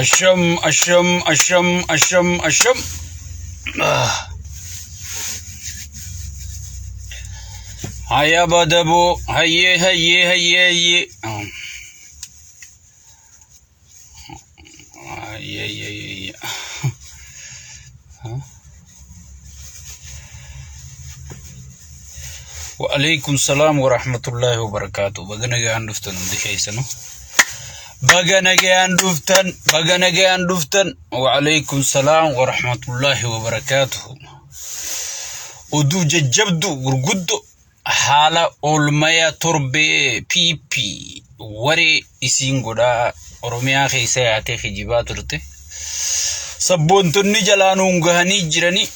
Asham, asham, asham, asham, asham. Haya badabo, haye, haye, haye, haye. Haye, haye, haye. Wa alaikum salam wa rahmatullahi wa barakatuh. Baganaga anduftan dikhaysano. Baganaga anduftan. Wa alaikum salam wa rahmatullahi wa barakatuh. Udu jajabdu gurguddu hala olmaya torbe pipi wari isingoda oromiya khaysa yaate khijiba turte sabbontonni jalaanu ngahani jirani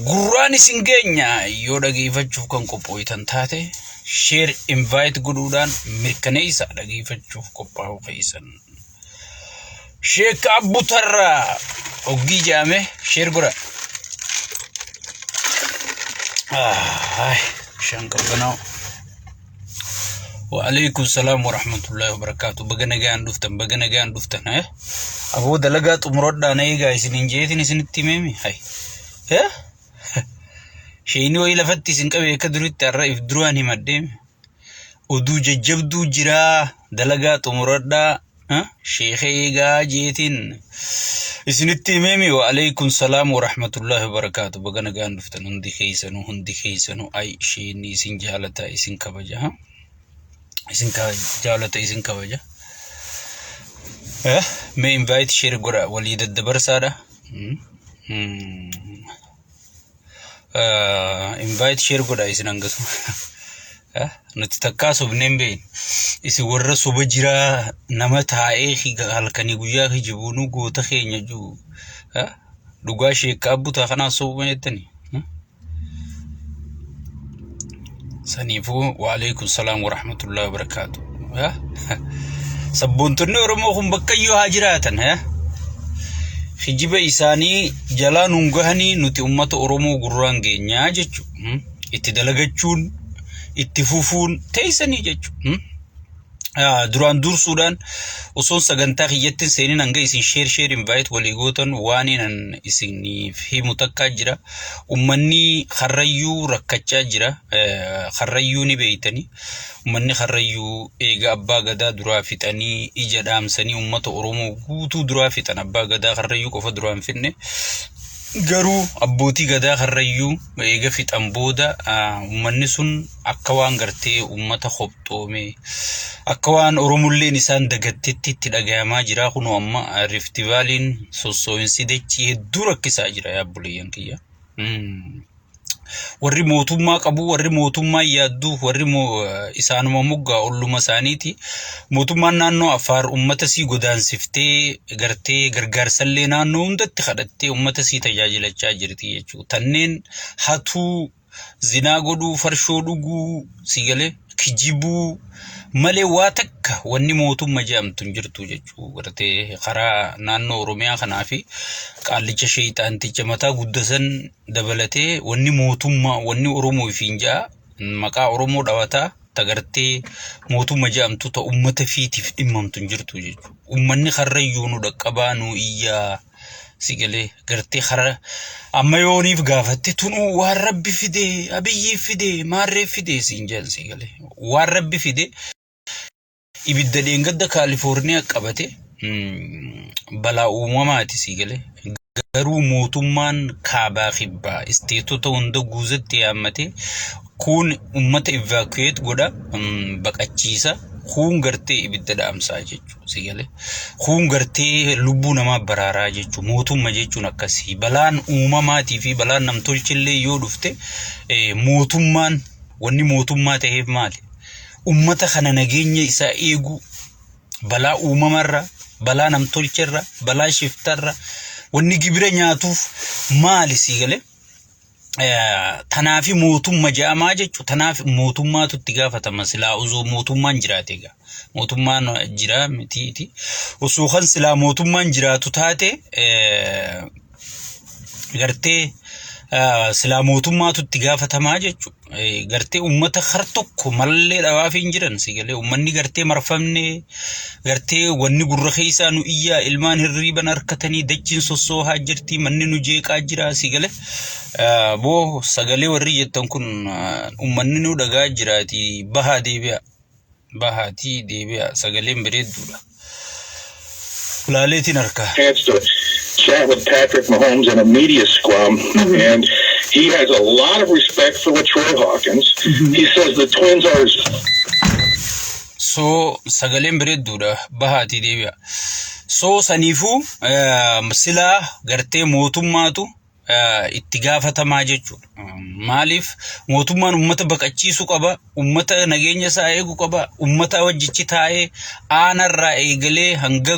gurrani singenya yoo dhageeffachuuf kan qophoitan taate share invite godhuudhaan mirkaneessa dhageeffachuuf qophaa'u keessan Sheikh Abbu Tarra oggi jaame share godha shankabana wa alaikum salam wa rahmatullahi wa barakatuh baganaga anduftan abo dalaga tumrodda nayga isinin jeetin isinitti memi hay sheyni way lafatti isin qabe ka duritti arraif duraan himaddeem udu jajjabdu jira dalaga tumrodda sheekheega jeetin isinitti memi wa alaikum salam wa rahmatullahi wa barakatuh baganaga anduftan hundi keysanu ay sheyni isin jaalata isin kabaja isin kabaja me invite share gora walida dabarsada invite share gora isin angasu nuti takkaasuuf nembe isi warra soba jira nama taa'ee halkanii guyyaa hijibuunu goota keenya juu dhugaa Sheikh Abbu Tarra kana soba jettani sanifu wa alaikum salam wa rahmatullahi wa barakatuh sabbontonni oromoo kun bakka yoo hajiraatan hijiba isaanii jalaan ungahanii nuti ummata oromoo gurraan geenyaa jechu itti dalagachuun itti fufuun teessanii jechu duraan dursuudhaan osoo sagantaa kiyyattiin seenin hanga isin share invite walii gootan waaninan isiniif himu takkaa jira ummanni kharrayyuu rakkachaa jira kharrayyuu ni beeytanii ummanni kharrayyuu eega abbaa gadaa duraa fixanii ija dhaamsanii ummata oromoo guutuu duraa fixan abbaa gadaa kharrayyuu qofa duraan finne garuu abbootii gadaa kharrayyuu eega fixan booda ummanni sun akka waan gartee ummata khobxoome akka waan oromulleen isaan dagattetti itti dhagayamaa jira kunu amma Rift Valley sossoo'insi dachii hedduu rakkisaa jira yaabbuleeyyan kiyya warri mootummaa qabu warri mootummaa yaaddu warri isaanuma muggaa olluma isaaniiti mootummaan naannoo Affaar ummata sii godaansiftee gartee gargaarsallee naannoo hundatti kadhattee ummata sii tajaajilachaa jirti jechuu tanneen hatuu zinaa godhuu farshoo dhuguu sigalee kijibuu malee waa takka wanni mootummaa jedhamtu jirtu jechuu gartee karaa naannoo Oromiyaa kanaa fi qaallicha sheeyxaanticha mataa guddasan dabalatee wanni mootummaa wanni Oromoo ifiinjaa maqaa Oromoo dhawataa tagartee mootummaa jedhamtu ta ummata fiitiif dhimmamtu jirtu jechuu ummanni kharrayyuu nu dhaqqabaanu iyyaa sigale gartee khara amma yooniif gaafatte tunu waan rabbi fide abiyyi fide maarree fide sinjal sigale waan rabbi fide ibidda deengadda California qabate balaa uumamaati sigale garuu mootummaan kaabaa kibbaa isteetota hunda guuzetti yaammate kun ummata evacuate godha baqachiisa kun gartee ibidda dhaamsaa jechu sigale kun gartee lubbuu namaa baraaraa jechu mootummaa jechuun akkasii balaan uumamaatii fi balaan namtolchillee yoo dhufte mootummaan wanni mootummaa ta'eef maali ummata kana nageenya isaa eegu balaa uumamarra balaa namtolcherra balaa shiftarra wanni gibira nyaatuuf maali sigale tanaafi mootummaa jaamaa jechu tanaafi mootummaatu itti gaafatama silaa uzoo mootummaan jiraatega mootummaan jira mitiiti osoo kan silaa mootummaan jiraatu taate gartee silaa mootummaatu itti gaafatamaa jechuudha. Gartee uummata har tokko mallee dhawaaf hin jiran sigalee uummanni gartee marfamne gartee wanni gurra keessaa nu iyyaa ilmaan hirriiban harkatanii dachiin sossoohaa jirti manni nu jeeqaa jira sigalee boo sagalee warri jettan kun uummanni nu dhagaa jiraati bahaati deebi'a sagaleen bareedduudha. Laleetiin harkaa. Chat with Patrick Mahomes in a media scrum, and he has a lot of respect for LaTroy Hawkins. He says the Twins are his... So, sagaleen bareedduudha bahaati deebi'a. So, saniifuu sila gartee mootummaatu itti gaafatamaa jechuudha. Maaliif mootummaan uummata baqachiisuu qaba, uummata nageenya isaa eeguu qaba, uummata wajjichi taa'ee aanarraa eegalee hanga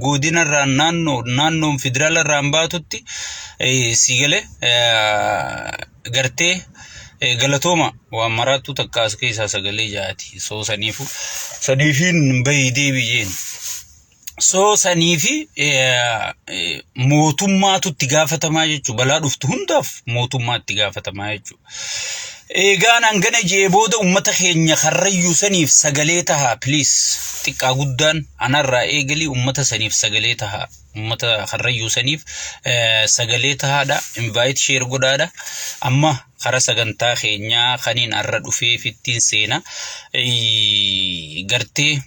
godinarraa naannoon federaalarraa baatutti sigalee gartee galatooma waan maraattu takka as keessaa sagalee jaati. So saniifiin bahi deebi'een. So saniifi mootummaatu itti gaafatamaa jechuudha. Balaa dhuftu hundaaf mootummaa itti gaafatamaa jechuudha. Eegaan hangana jee booda uummata keenya karrayyuu saniif sagalee tahaa please xiqqaa guddaan anarraa eegalii uummata saniif sagalee tahaa uummata karrayyuu saniif sagalee tahaadha invite share godhaadha amma kara sagantaa keenyaa kaniin arra dhufee fittiin seena gartee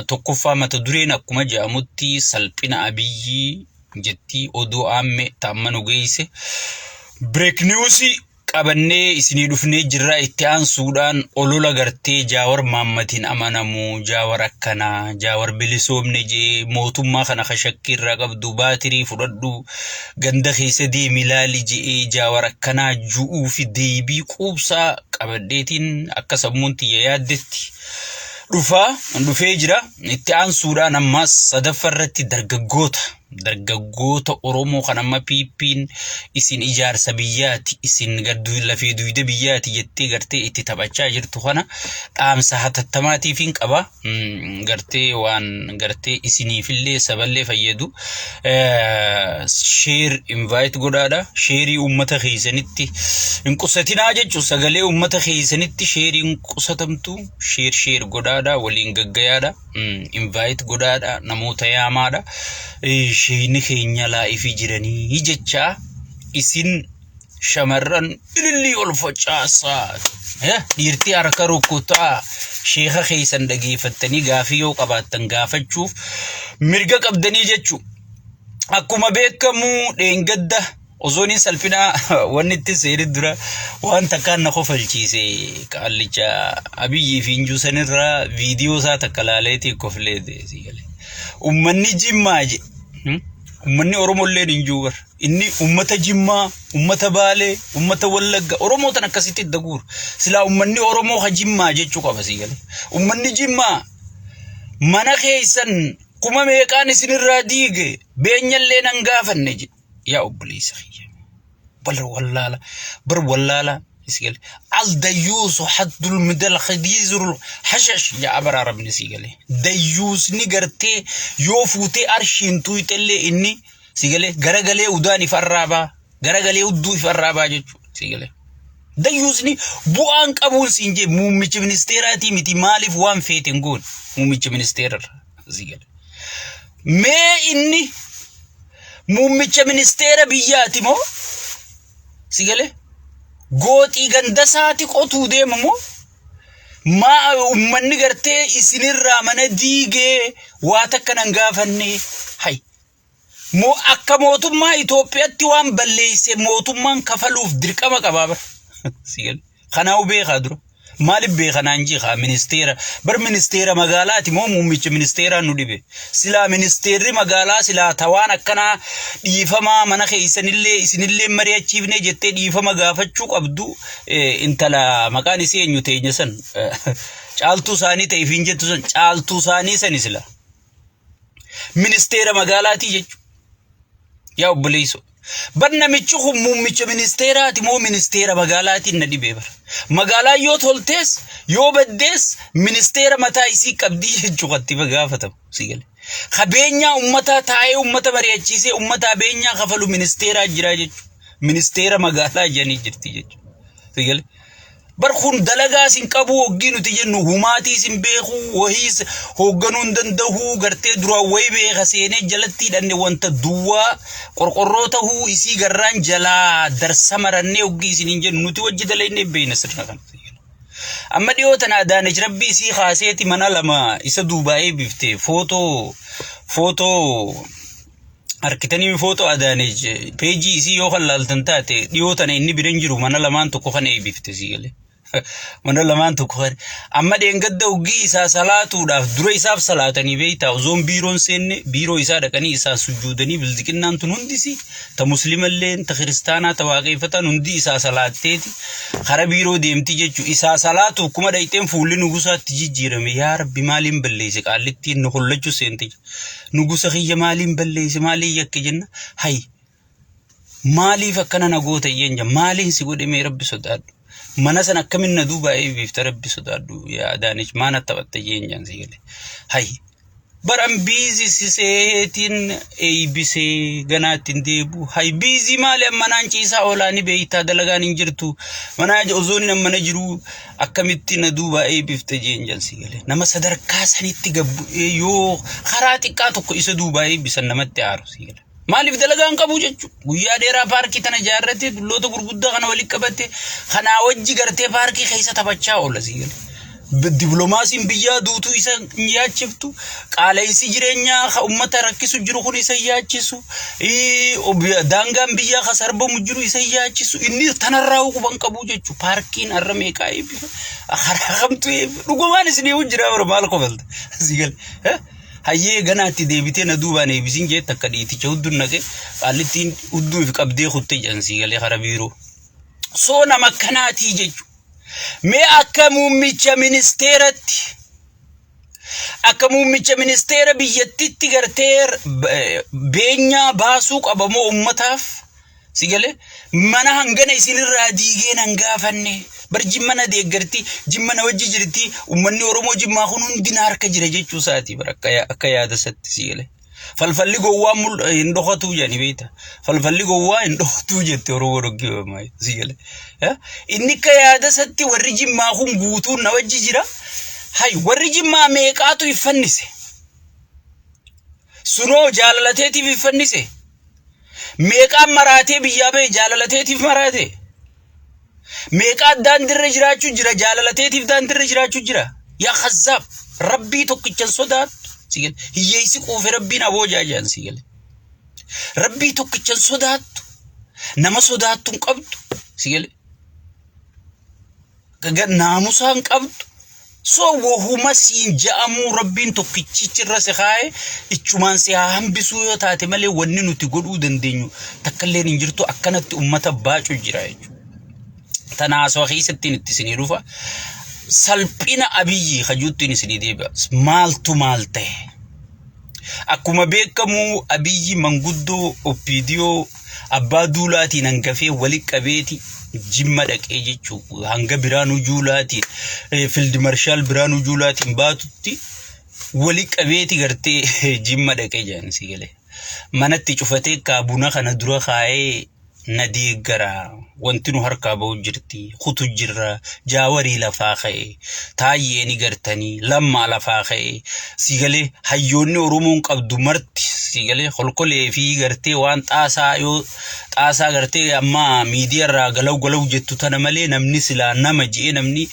tokkoffaa mata dureen akkuma jedhamutti salphina Abiyyi jetti odoo aamme taamanu geesse break news qabannee isinii dhufnee jirra itti aansuudhaan olola gartee Jaawar Maammatiin amanamu Jaawar akkanaa Jaawar bilisoomne jee mootummaa kana kashakkii irraa qabdu baatirii fudhadhu ganda keessa deemi ilaali jee Jaawar akkanaa ju'uu fi deebii quubsaa qabadheetiin akka sammuun tiyya yaaddetti dhufee jira itti aansuudhaan ammas sadaffarratti dargaggoota Oromoo kan amma piippiin isin ijaarsa biyyaati isin gadduu lafee duyda biyyaati jettee gartee itti taphachaa jirtu kana dhaamsa hatattamaatiifin qaba gartee waan gartee isiniifillee saballee fayyadu share invite godhaadha share ummata keessanitti hin qusatinaa jechuun sagalee ummata keessanitti share hin qusatamtu share godhaadha waliin gaggayaadha invite godhaadha namoota yaamaadha sheeyni keenya laa'ifii jiranii jecha isin shamarran ililli ol facaasaa dhiirtii harka rukutaa sheekha keessan dhageeffattanii gaafii yoo qabaattan gaafachuuf mirga qabdanii jechuun akkuma beekamu dheengadda osoon salphina wanni itti seerii dura waan takkaan na kofalchiise qaallicha Abiyyi fi injuusanirraa viidiyoo isaa takka laaleetii kofleete sigalee ummanni jimmaa je ummanni Oromoo illee injuubar inni ummata Jimmaa ummata Baalee ummata Wallagga Oromoo tan akkasitti daguur sila ummanni Oromoo ha Jimmaa jechuu qaba sigalee ummanni Jimmaa mana keessan kuma meeqaan isinirraa diige beenyallee nan gaafanne je yaa obboleessa bar wallaala سيقال الديوس حد المدل خديزر حشش يا عبر عربني سيقال ديوس نقرتي يوفوتي أرشين تويتلي إني سيقال غرقالي وداني فرابا غرقالي ودوي فرابا جيجو سيقال ديوسني بوانك أبول سينجي موميش منستيراتي متي مالف وان فيتنقون موميش منستير سيقال ما إني موميش منستير بياتي مو سيقال gooti ganda saati qotuu deemamu ma ummanni gartee isinirraa mana diigee waa takka nan gaafanne hay mo akka mootummaa Itoophiyaatti waan balleesse mootummaan kafaluuf dirqama qabaaba sigal kanaa beekaa dura maalif beekanaan jiha ministeera bar ministeera magaalaati moo muummicha ministeera nu dhibe sila ministeerri magaalaa sila tawaan akkana dhiifamaa mana keessanillee isinillee mari'achiifne jettee dhiifama gaafachuu qabdu intala maqaan isii eenyu teenya san caaltuu saanii ta'eefin jettu san caaltuu saanii san sila ministeera magaalaati jechu yaa obboleesso banna michuhum muummicha ministeeraati moo ministeera magaalaati na dhibe bar magaalaa yoo toltees yoo baddees ministeera mataa isii qabdii jechuutti bagaafatam sigale qabeenya ummata taa'ee ummata mari'achiisee ummata beenya kafalu ministeera jira jechu ministeera magaalaa janii jirti jechuudha. Sigale bar kun dalagaa sin qabu hoggii nuti jennu humaatii sin beeku wahiis hoogganuu hin danda'u gartee dura wayi beeka seenee jalatti hidhanne wanta duwwaa qorqorroo ta'uu isii garraan jalaa darsa marannee hoggii isin hin jennu nuti wajji dalaynee beeyna sirna kana. Amma dhiyootan Adaanech rabbii isii khaaseeti mana lama isa Duubaayee biftee footoo arkitanii footoo Adaanech peejii isii yoo kan laaltan taate dhiyootan inni biran jiru mana lamaan tokko kan eebifte sigalee. Mana lamaan tokko kan amma dheengadda hoggii isaa salaatuudhaaf dura isaaf salaatanii beeytaa ozoon biiroon seenne biiroo isaa dhaqanii isaa sujuudanii bildiqinnaan tun hundisi ta muslimalleen ta kiristaanaa ta waaqeffatan hundi isaa salaatteeti kara biiroo deemti jechuu isaa salaatuuf kuma dhayxeen fuulli nugusaatti jijjiirame yaa rabbi maaliin balleesse qaallittiin nu hollachuu seente nugusa kiyya maaliin balleesse maaliin yakke jenna hay maaliif akkana nagoota iyyenja maaliin si godhame rabbi sodaadhu mana san akkamin na Duubaayee bifta rabbi sodaadhu yaa Adaanech maana taphatte iyyenjan sigale hay baran biizi siseetiin eeybisee ganaattiin deebu hay biizi maali ammanaan ciisaa oolaani beeytaa dalagaan hin jirtu manaa ozoon mana jiru akkamitti na Duubaayee bifta iyyenjan sigale nama sadarkaa sanitti gabbu yoo karaa xiqqaa tokko isa Duubaayee bisan namatti aaru sigale maaliif dalagaan qabu jechuudha guyyaa dheeraa paarkii tana jaarrate dulloota gurguddaa kana walitti qabate kana wajji gartee paarkii keessa taphachaa oola sigale diplomaasiin biyyaa duutuu isa yaachiftu qaala'insi jireenyaa uummata rakkisu jiru kun isa yaachisu daangaan biyyaa kasarbamu jiru isa yaachisu inni tanarraa hukuban qabu jechuudha paarkiin har'a meeqaa eebbifa karaa kamtu dhugumaan isin jira bara maal kofalta sigale hayyee ganaatti deebitee na Duubaan eebisiin jette akka dhiiticha hudduun naqe qaallittiin hudduu fi qabdee kutte jansii galee kara biiroo soo nama kanaatii jechu mee akka muummicha ministeera biyyattitti gartee beenyaa baasuu qabamoo ummataaf sigale mana hangana isinirraa diigeen hangaafanne bar jimmana deeggarti jimmana wajji jirti ummanni Oromoo jimmaa kun hundi na harka jira jechuu saati bar akka yaada satti sigale falfalli gowwaa hin dhokatuu jani beeyta falfalli gowwaa hin dhokatuu jette Oromoo dhoggeewamaa sigale inni akka yaada satti warri jimmaa kun guutuun na wajji jira hay warri jimmaa meeqaatu iffannise sunoo jaalalateetiif iffannise meeqaan maraatee biyyaa ba'e jaalalateetiif maraate meeqaa daandirra jiraachuu jira jaalalateetiif daandirra jiraachuu jira yaa khazzaab rabbii tokkichan sodaatu sigale hiyyeessi quufe rabbiin abooja jaan sigale rabbii tokkichan sodaatu nama sodaattu hin qabdu sigale naamusaan qabdu so wahuma siin ja'amuu rabbiin tokkichichirra se kaaye ichumaan si hambisuu yoo taate malee wanni nuti godhuu dandeenyu takkalleen hin jirtu akkanatti ummata baacuu jira jechuudha tanaasoo keessattiin itti isinii dhufa salphina abiyyi kajuuttiin isinii deebi'a maaltu maal ta'e akkuma beekamu abiyyi manguddoo oppiidiyoo abbaa duulaatiin hangafee walitti qabeeti jimma dhaqee jechuu hanga Biraanuu Juulaatiin field marshal Biraanuu Juulaatiin baatutti walitti qabeeti gartee jimma dhaqee jaan sigale manatti cufatee kaabuna kana dura kaayee na deeggara wanti nu harkaa ba'u jirti kutu jirra jaawarii lafaa ka'e taayyeeni gartanii lammaa lafaa ka'e sigale hayyoonni Oromoon qabdu marti sigale kolkolee fi gartee waan xaasaa gartee amma miidiyaarraa galaw jettu tana malee namni silaa nama ji'ee namni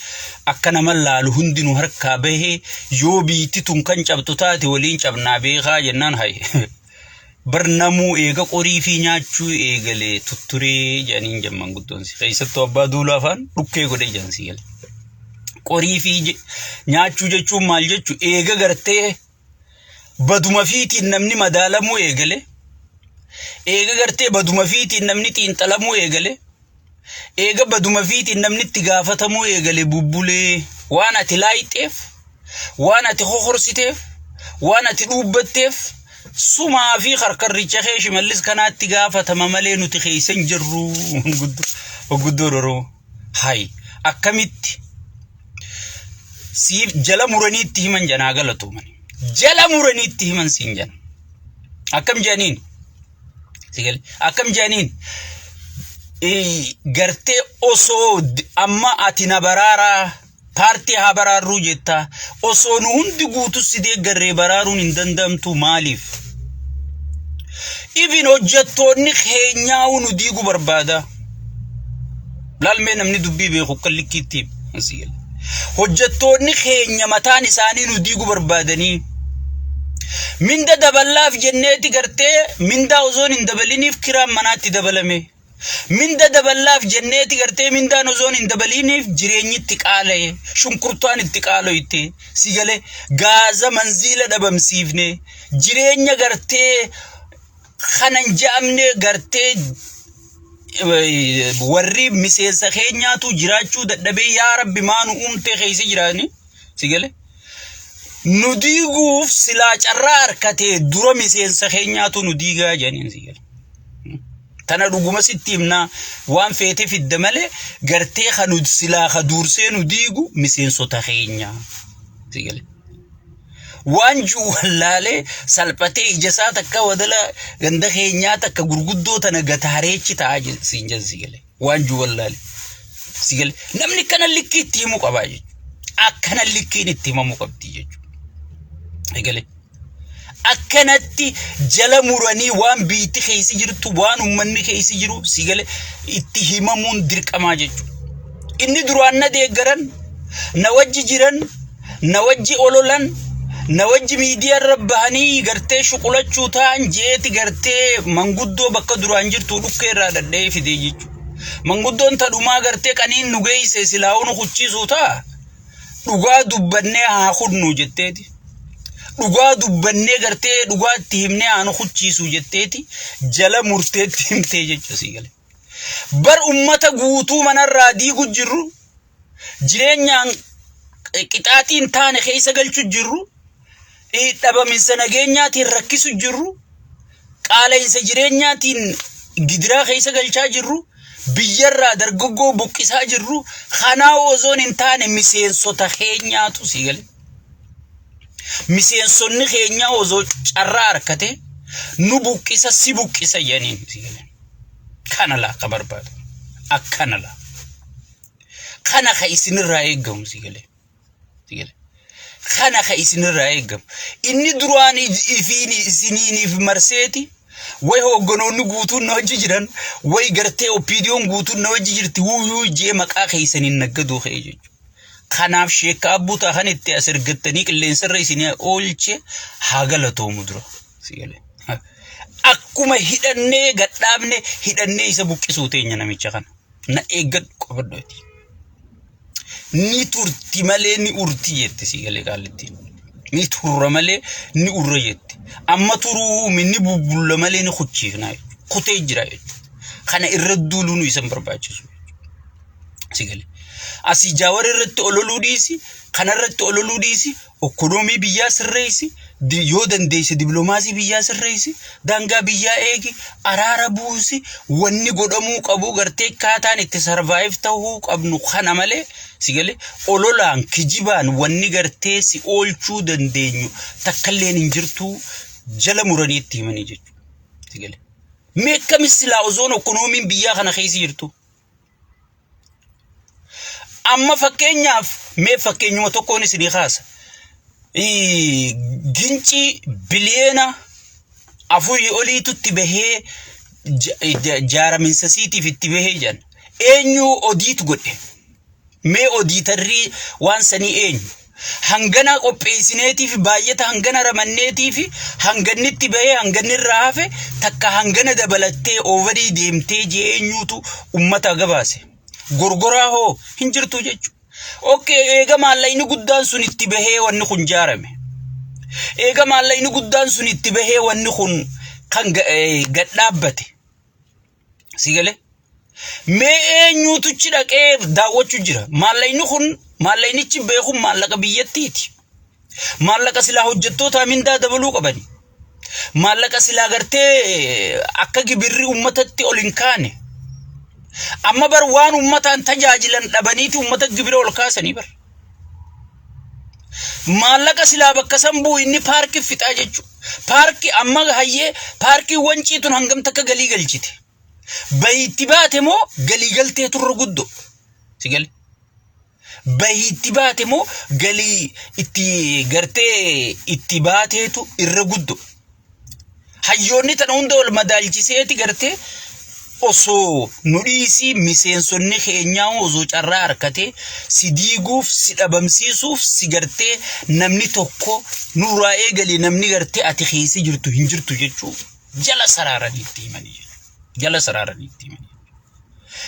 akka nama laalu hundi nu harkaa bahee yoo biitti tun kan cabtu taate waliin cabnaa beekaa jennaan hay barnamuu eega qorii fi nyaachuu eegalee tutturee janiin jamman guddoonsi keessattuu abbaa duulaa afaan dhukkee godhe jansi gale qorii fi nyaachuu jechuun maal jechuu eega gartee baduma fiitiin namni madaalamuu eegale eega gartee baduma fiitiin namni xiinxalamuu eegale eega baduma fiitiin namni itti gaafatamuu eegale bubbulee waan ati laayixeef waan ati hohorsiteef waan ati dhuubbatteef sumaa fi qarqarricha keeshi mallis kanaatti gaafatama malee nuti keeysan jirru guddoo Oromoo hay akkamitti siif jala muraniitti himan janaa galatuumani jala muraniitti himan siin jana akkam janiin sigale akkam janiin gartee osoo amma ati na baraara paartii haa baraaruu jetta osoo nu hundi guutu sidee garree baraaruun hin dandamtu maaliif even hojjettoonni keenyaa nu diigu barbaada lalmee namni dubbii beeku kallikkiitti asiil hojjettoonni keenya mataan isaanii nu diigu barbaadanii minda dabalaaf jenneeti gartee minda ozoon hin dabaliniif kiraan manaatti dabalame minda dabalaaf jenneeti gartee mindaan ozoon hin dabaliniif jireenyitti qaalaye shunkurtaan itti qaaloyte sigale gaaza manziila dhabamsiifne jireenya gartee kanan jaamne gartee warri miseensa keenyaatu jiraachuu dadhabee yaa rabbi maanu umte keessa jiraani sigale nu diiguuf silaa carraa harkatee dura miseensa keenyaatu nu diigaa janiin sigale tana dhuguma sitti himna waan feete fidda malee gartee kanu silaa kaduursee nu diigu miseensota keenya sigale waan juwallaalee salphatee ijasaa takka wadala ganda keenyaa takka gurguddoo tana gataareechi ta'aa siin jensi gale waan juwallaalee sigale namni kana likkii itti himuu qabaa jechuudha akkana likkiin itti himamuu qabdi jechuudha gale akkanatti jala muranii waan biitti keessa jirtu waan ummanni keessa jiru sigale itti himamuun dirqamaa jechuudha inni duraan na deeggaran na wajji jiran na wajji ololan na wajji miidiyaa rabbahanii gartee shuqulachuu ta'an jeeti gartee manguddoo bakka duraan jirtu dhukkee irraa dadhee fidee jechuudha manguddoon tadhumaa gartee qaniin nu geeyse silaa'uun hucciisuu ta'a dhugaa dubbannee haa hudnu jetteeti dhugaa dubbannee gartee dhugaa itti himnee haa nu hucciisuu jetteeti jala murteetti himtee jechuudha sigale bar ummata guutuu manarraa diigu jirru jireenyaan qixaaxiin taane keessa galchu jirru dhabaminsa nageenyaatiin rakkisu jirru qaala'insa jireenyaatiin gidiraa keessa galchaa jirru biyyarraa dargaggoo buqqisaa jirru kanaa ozoon hin taane miseensota keenyaatu sigale miseensonni keenya ozoo carraa harkate nu buqqisa si buqqisa janiin sigale kana laa ka barbaadu akkana laa kana ka isinirraa eeggamu sigale kana ka isinirraa eeggamu inni duraan isiniiniif marseeti way hogganoonni guutuun na wajji jiran way gartee opiidiyoon guutuun na wajji jirti wuuyuu jee maqaa keeysaniin naggaduu ka'e jechuudha kanaaf sheekka abbuutaa kan itti as ergattanii qilleensarra isinii oolche haa galatoomu dura sigale akkuma hidhannee gadhaabne hidhannee isa buqqisuu teenya namicha kana na eeggadhu qofadhooti ni turti malee ni urti jette sigale qaalitti ni turra malee ni urra jette amma turuu minni bubbulla malee ni khuchiifna kutee jira kana irra duuluun isan barbaachisu sigale asi jaawar irratti ololuu dhiisi kana irratti ololuu dhiisi ekonomii biyyaa sirreessi yoo dandeesse diplomaasii biyyaa sirreessi dangaa biyyaa eegi araara buusi wanni godhamuu qabu gartee kaataan itti survive ta'uu qabnu kana malee sigale ololaan kijibaan wanni gartee si oolchuu dandeenyu takkalleen hin jirtu jala muranii itti himanii jechuudha sigale meeqami silaa ozoon ekonomiin biyyaa kana keessa jirtu amma fakkeenyaaf mee fakkeenyuma tokkoon isinii kaasa ginci biliyeena afurii oliitutti bahee jaaraminsa siitiif itti bahee jan eenyu odiitu godhe mee odiitarrii waan sanii eenyu hangana qopheessineetiif baay'ata hangana ramanneetiif hangannitti bahee hangannirraa hafe takka hangana dabalattee overii deemtee jee eenyuutu ummata gabaase gorgoraa hoo hin jirtu jechuudha okay eega maallayni guddaan sun itti bahee wanni kun jaarame eega maallayni guddaan sun itti bahee wanni kun kan gadhaabbate sigale mee eenyuutu ci dhaqee daawwachuu jira maallayni kun maallaynichi beekun maallaqa biyyattiiti maallaqa silaa hojjettoota mindaa dabaluu qabani maallaqa silaa gartee akka gibirri ummatatti ol hin kaane amma bar waan ummataan tajaajilan dhabaniiti ummata gibira ol kaasanii bar maallaqa silaa bakka sanbuu inni paarkii fixaa jechuudha paarkii amma hayyee paarkii wanciitun hangam takka galii galchite Bahiti moo galii galtee turre guddo. Sigale. Bahiti moo galii itti gartee itti baateetu irra guddo. Hayyoonni tan hunda ol madaalchiseeti gartee osoo nudhiisii miseensonni keenyaa osoo carraa harkatee si diiguuf si dhabamsiisuuf si gartee namni tokko nuuraa eegalee namni gartee ati keessa jirtu hin jirtu jechuu jala saraaraniitti himanii. Jala saraaraniitti himanii.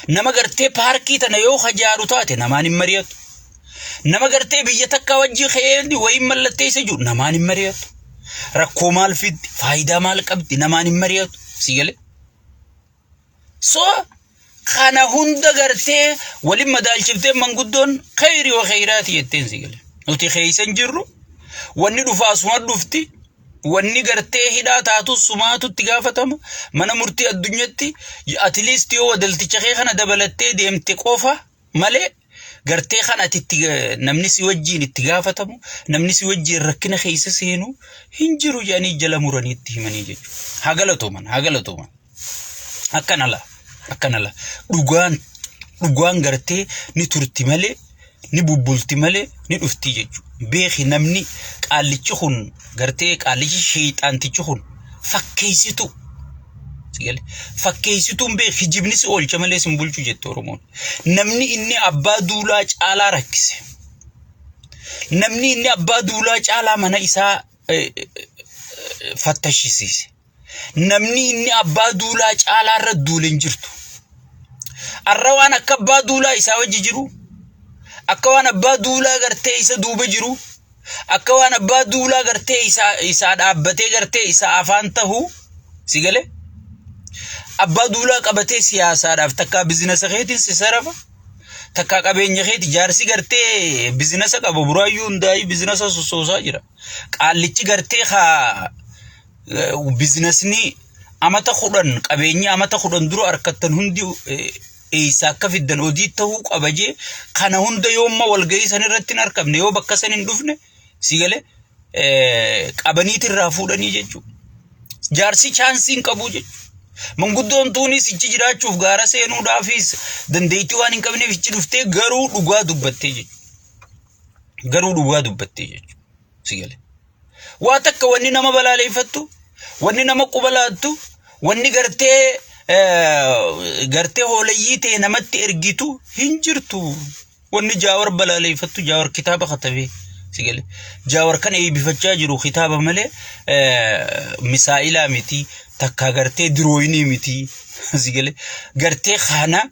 Nama gartee paarkii tana yoo hajaaru taate namaan hin mari'atu. Nama gartee biyya takka wajjii ka'ee wayin mallattee isa jiru namaan hin mari'atu. Rakkoo maal fiddi faayidaa maal qabdi namaan hin mari'atu. Sigale. So kana hunda gartee walin madaalchiftee manguddoon khayri wa khayraati jetteen sigale. Nuti khaysan jirru wanni dhufaasuma dhufti wanni gartee hidhaa taatu sumaatutti gaafatama mana murtii addunyaatti at least yoo wadalticha kee kana dabalattee deemte qofa malee gartee kana atitti namni si wajjiin itti gaafatamu namni si wajjiin rakkina keessa seenu hin jiru jedhanii jala muraniitti himanii jechuudha. Hagalatoman akkanala dhugaan gartee ni turti malee ni bubbulti malee ni dhufti jechuudha. Beeki namni qaallichi kun gartee qaallichi shayxaantichi kun fakkeessitu. Sigale fakkeessituun beeki jibnis oolcha malee sin bulchu jette Oromoon. Namni inni abbaa duulaa caalaa rakkise. Namni inni abbaa duulaa caalaa mana isaa fattashisiise. Namni inni abbaa duulaa caalaa irra duulen jirtu. Arra waan akka abbaa duulaa isaa wajji jiru. Akka waan abbaa duulaa gartee isa duuba jiru. Akka waan abbaa duulaa gartee isa dhaabbatee gartee isa afaan tahu. Sigale. Abbaa duulaa qabatee siyaasaadhaaf takka biizinasa keetiin si sarafa. Takka qabeenya keeti jaarsi gartee biizinasa qaba buraayyuu hundaa'ii biizinasa sosoosaa jira. Qaallichi gartee biizinasni amata 10 qabeenya amata 10 dura harkattan hundi eessa akka fiddan odii ta'uu qabajee kana hunda yoomma walgahii san irratti hin argamne yoo bakka san hin dhufne sigale qabaniitirraa fuudhanii jechuudha. Jaarsi chaansiin qabu jechuudha. Manguddoon tuunis ichi jiraachuuf gaara seenuudhaafis dandeettii waan hin qabneef ichi dhuftee garuu dhugaa dubbattee jechuudha. Sigale. Waa takka wanni nama balaaleeffattu, wanni nama qubalaattu, wanni gartee hooleyyii ta'e namatti ergitu hin jirtu. Wanni Jaawar balaaleeffattu Jaawar kitaaba katabee. Sigale. Jaawar kan eebbifachaa jiru kitaaba malee misaa'ilaa miti. Takka gartee dirooyinii miti. Sigale. Gartee kana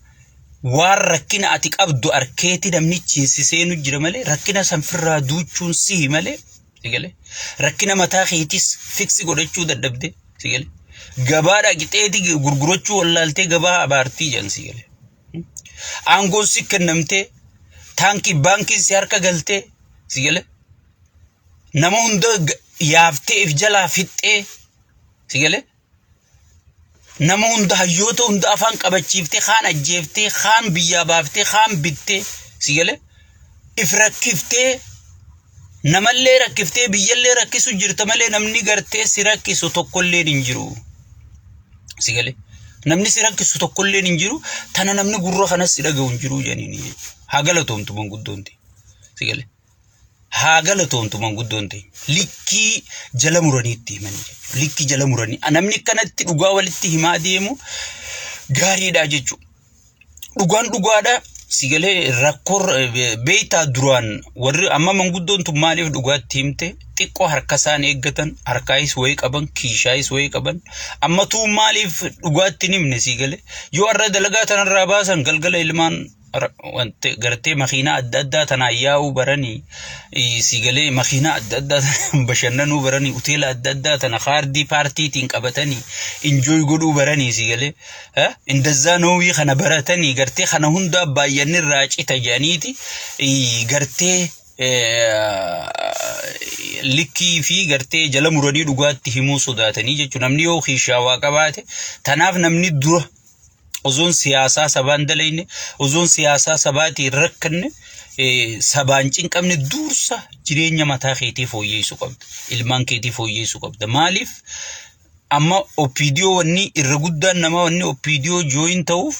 waan rakkina ati qabdu arkeeti namni ciinsiseenu jira malee rakkina sanfirraa duuchuun si malee. Sigale. Rakkina mataa keetis fiksi godhachuu dadhabde. Sigale. Gabaadha qixeeti gurgurachuu wallaaltee gabaa abaartii jedhan sigale. Aangoon si kennamtee taankii baankii si harka galtee sigale. Nama hunda yaaftee if jalaa fixxee sigale. Nama hunda hayyoota hunda afaan qabachiiftee kaan ajjeeftee kaan biyyaa baaftee kaan bittee sigale. If rakkiftee namallee rakkiftee biyyallee rakkisu jirta malee namni gartee si rakkisu tokkollee hin jiru. Sigale. Namni si rakkisu tokkollee hin jiru tana namni gurra kanas si dhaga'u hin jiru jedhanii. Hagalatoomtu manguddoonte. Sigale. Hagalatoomtu manguddoonte. Likkii jala muraniitti himanii jechuudha. Likkii jala muranii. Namni kanatti dhugaa walitti himaa deemu gaariidha jechuudha. Dhugaan dhugaadha. Sigale rakkoo beeytaa duraan warri amma manguddoontu maaliif dhugaatti himte xiqqoo harka isaan eeggatan harkaayis wayii qaban kiishaayis wayii qaban amma tuu maaliif dhugaatti himne sigale yoo arra dalagaa tanarraa baasan galgala ilmaan wante gartee makiinaa adda addaa tanaa yaa'uu baranii sigale makiinaa adda addaa bashannanuu baranii hoteela adda addaa tana kaardii paartiitiin qabatanii enjoy godhuu baranii sigale indazaa noowii kana baratanii gartee kana hunda baay'anirraa cita jedhaniiti gartee likkii fi gartee jala muranii dhugaatti himuu sodaatanii jechuun namni yoo kiishaawaa qabaate tanaaf namni dura ozoon siyaasaa sabaan dalayne ozoon siyaasaa sabaatiin rakkanne sabaan cinqabne dursa jireenya mataa keetii fooyyeessuu qabda ilmaan keetii fooyyeessuu qabda maaliif amma opidio wanni irra guddaan nama wanni opidio join ta'uuf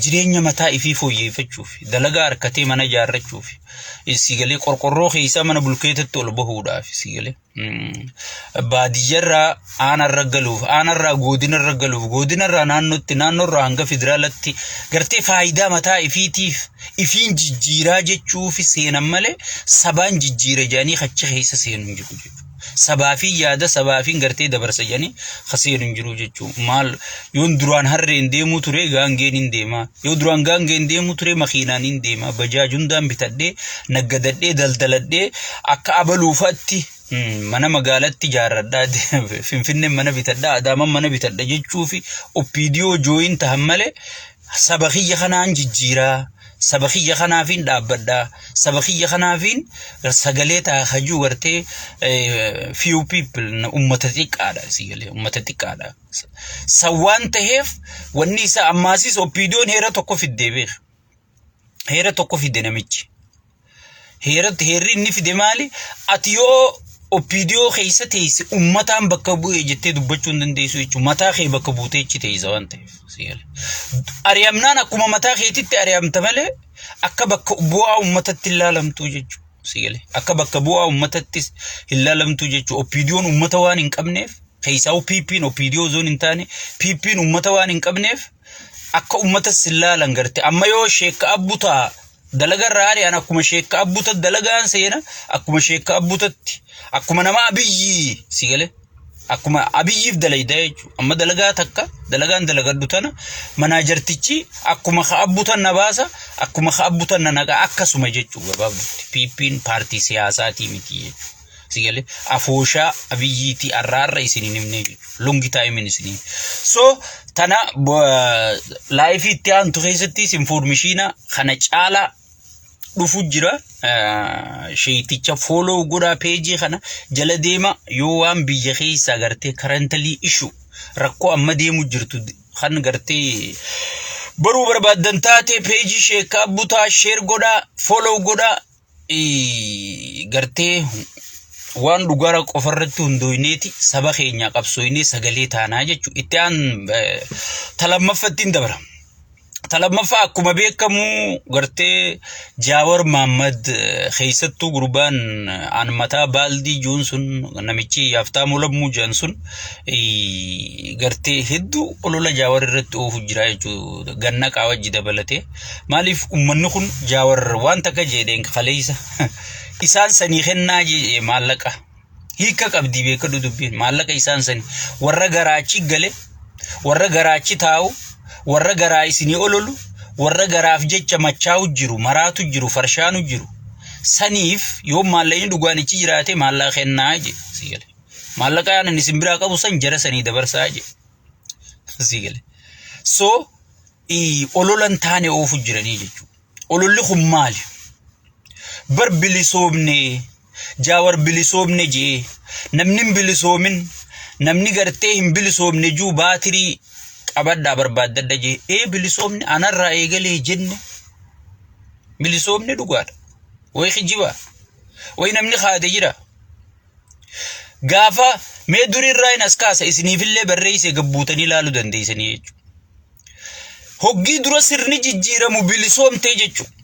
jireenya mataa ifii fooyyeffachuuf dalagaa harkatee mana jaarrachuuf isigalee qorqorroo keessa mana bulkeetatti ol bahuudhaaf isigalee baadiyyarraa aanarra galuuf aanarraa godinarra galuuf godinarraa naannoorraa hanga federaalatti gartee faayidaa mataa ifiitiif ifiin jijjiiraa jechuuf seenan malee sabaan jijjiira jaanii achi keessa seenuu jiru jechuudha. Sabaafi yaada sabaafiin gartee dabarsa janii khaseenun jiru jechuun maal yoon duraan harreen deemuu ture gaangeen hin deema yoo duraan gaangeen deemuu ture makiinaan hin deema bajaajundaan bitadhee naggadadhee daldaladhee akka abaluufatti mana magaalatti jaarradhaa Finfinnee mana bitadhaa Adaaman mana bitadha jechuufi opiidiyoo jooyin tahan malee saba kiyya kanaan jijjiiraa saba kiyya kanaafin dhaabbadhaa saba kiyya kanaafin sagalee taahajuu gartee few people ummata xiqqaadha sigalee ummata xiqqaadha sawwan ta'eef wanni isa ammaasis opiidiyoon heera tokko fiddee beek heera tokko fidde namichi heerri inni fide maali ati yoo opiidiyoo keessa teesse ummataan bakka bu'ee jettee dubbachuu hin dandeessu jechuudha mataa kee bakka buutee ichi teessa waan ta'eef ari'amnaan akkuma mataa keetitti ari'amta malee akka bakka bu'aa ummatatti ilaalamtu jechuudha akka bakka bu'aa ummatatti ilaalamtu jechuudha opiidiyoon ummata waan hin qabneef keessaa PP'n opiidiyoo zoon hin taane PP'n ummata waan hin qabneef akka ummata silaalan garte amma yoo sheekka abbutaa dalagarraa ari'an akkuma sheekka abbuta dalagaan seena akkuma sheekka abbutatti akkuma nama abiyyi sigale akkuma abiyyiif dalayda jechuudha amma dalagaa takka dalagaan dalagaddu tana manaajartichi akkuma abbutan na baasa akkuma abbutan na naqa akkasuma jechuudha gabaabdutti PP'n paartii siyaasaatii miti jechuudha sigale afooshaa abiyyiiti arraarra isiniin himnee jechuudha longi taayimiin isiniin so tana live itti aantu keessattis informationa kana caalaa dhufu jira sheeticha follow godha page kana jala deema yoo waan biyya keessa gartee currently issue rakkoo amma deemu jirtu kan gartee baruu barbaadan taate page sheekka abbutaa share godha follow godha gartee waan dhugara qofarratti hundooyneeti saba keenya qabsooyne sagalee taanaa jechuudha itti aan talammaffattiin dabara talammafa akkuma beekamu gartee Jaawar Muhammad keessattuu gurbaan an mataa baaldii joonsun namichi Yaftaamuu Lammuu joonsun gartee hedduu olola Jaawar irratti oofu jira jechuudha ganna qaawajji dabalatee maaliif ummanni kun Jaawar waan takka jedheen kaleessa isaan sanii kennaa je maallaqa hiika qabdi beekadu dubbiin maallaqa isaan sanii warra garaachi gale warra garaachi taa'u warra garaa isinii ololu warra garaaf jecha machaa'u jiru maraatu jiru farshaanu jiru saniif yoo maallaqni dhugaanichi jiraate maallaqa kennaa je sigale maallaqa aan isin biraa qabu san jara sanii dabarsaa je sigale so ololan taane oofu jiranii jechuudha ololli kun maali bar bilisoomne Jaawar bilisoomne je namni bilisoomin namni gartee hin bilisoomne juu baatirii abadda barbaadadda je bilisoomne anarraa eegalee jenne bilisoomne dhugaadha way khijiba way namni khaade jira gaafa mee durirraa in askaasa isiniifillee barreesse gabbuutanii ilaaluu dandeessanii jechuudha hoggii dura sirni jijjiiramu bilisoomtee jechuudha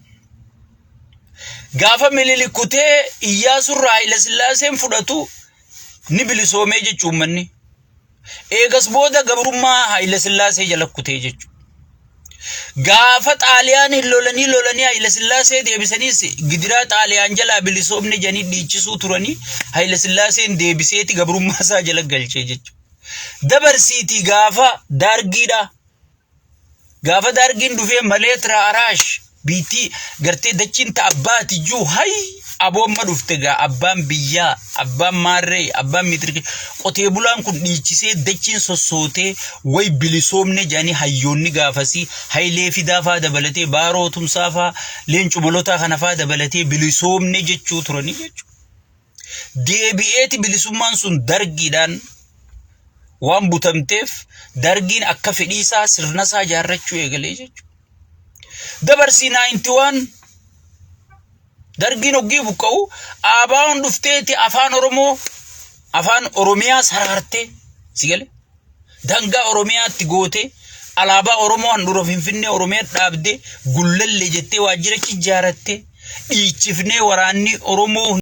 gaafa mililikutee Iyyaasurraa Haayile Sillaaseen fudhatu ni bilisoomee jechuun manni eegas booda gabrummaa Haayile Sillaasee jala kutee jechuudha gaafa xaaliyaan lolanii Haayile Sillaasee deebisaniis gidiraa xaaliyaan jala bilisoomne janii dhiichisuu turanii Haayile Sillaaseen deebiseeti gabrummaa isaa jala galchee jechuudha dabarsiitii gaafa dargiin dhufee maleetira araash biitii gartee dachiin ta abbaati juu hay aboomma dhufte gaa abbaan biyyaa abbaan maarree abbaan mitirki qotee bulaan kun dhiichisee dachiin sossootee way bilisoomne jaanii hayyoonni gaafasii Hayilee Fidaa faa dabalatee Baaroo Tumsaa faa Leencu Molotaa kana faa dabalatee bilisoomne jechuu turanii jechuudha deebi'eeti bilisummaan sun dargiidhaan waan butamteef dargiin akka fedhiisaa sirnasaa jaarrachuu eegalee jechuudha dabarsi 91 dargiin oggii buqqa'u aabaan dhufteeti afaan Oromiyaa sararte sigale danga oromiyaatti goote alaabaa oromoo handhuura finfinnee oromiyaa dhaabde gullalle jettee waajjira ijaaratte dhiichifnee waraanni oromoo